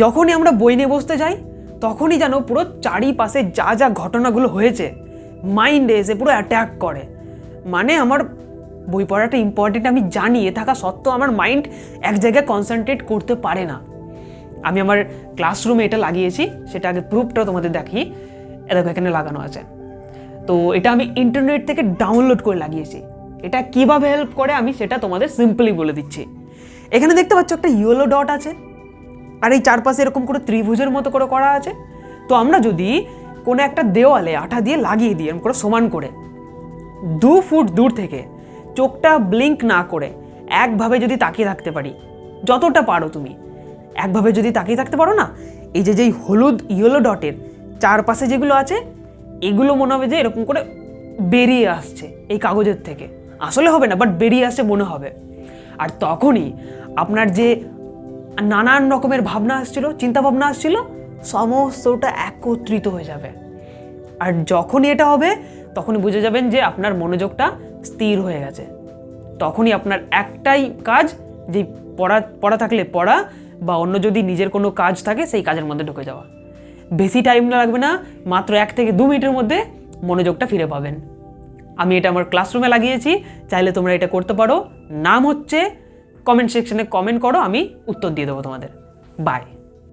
যখনই আমরা বই নিয়ে বসতে যাই তখনই যেন পুরো চারিপাশে যা যা ঘটনাগুলো হয়েছে মাইন্ডে এসে পুরো অ্যাট্যাক করে। মানে আমার বই পড়াটা ইম্পর্টেন্ট আমি জানি, এ থাকা সত্ত্বেও আমার মাইন্ড এক জায়গায় কনসেন্ট্রেট করতে পারে না। আমি আমার ক্লাসরুমে এটা লাগিয়েছি, সেটা আগে প্রুফটা তোমাদের দেখি। দেখো এখানে লাগানো আছে। তো এটা আমি ইন্টারনেট থেকে ডাউনলোড করে লাগিয়েছি। এটা কিভাবে হেল্প করে আমি সেটা তোমাদের সিম্পলি বলে দিচ্ছি। এখানে দেখতে পাচ্ছ একটা ইয়েলো ডট আছে, আর এই চারপাশে এরকম করে ত্রিভুজের মতো করে করা আছে। তো আমরা যদি কোনো একটা দেওয়ালে আঠা দিয়ে লাগিয়ে দিই এরকম করে সমান করে 2 ফুট দূর থেকে চোখটা ব্লিঙ্ক না করে একভাবে যদি তাকিয়ে থাকতে পারি, যতটা পারো তুমি একভাবে যদি তাকিয়ে থাকতে পারো না, এই যে যেই হলুদ ইয়েলো ডটের চারপাশে যেগুলো আছে এগুলো মনে হবে যে এরকম করে বেরিয়ে আসছে এই কাগজের থেকে। আসলে হবে না, বাট বেরিয়ে আসছে মনে হবে। আর তখনই আপনার যে নানান রকমের ভাবনা আসছিল, চিন্তা ভাবনা আসছিল, সমস্তটা একত্রিত হয়ে যাবে। আর যখনই এটা হবে তখনই বুঝে যাবেন যে আপনার মনোযোগটা স্থির হয়ে গেছে। তখনই আপনার একটাই কাজ, যে পড়া থাকলে পড়া, বা অন্য যদি নিজের কোনো কাজ থাকে সেই কাজের মধ্যে ঢুকে যাওয়া। বেশি টাইম লাগবে না, মাত্র 1 থেকে 2 মিনিটের মধ্যে মনোযোগটা ফিরে পাবেন। আমি এটা আমার ক্লাসরুমে লাগিয়েছি, চাইলে তোমরা এটা করতে পারো। নাম হচ্ছে, কমেন্ট সেকশনে কমেন্ট করো, আমি উত্তর দিয়ে দেবো তোমাদের। বাই।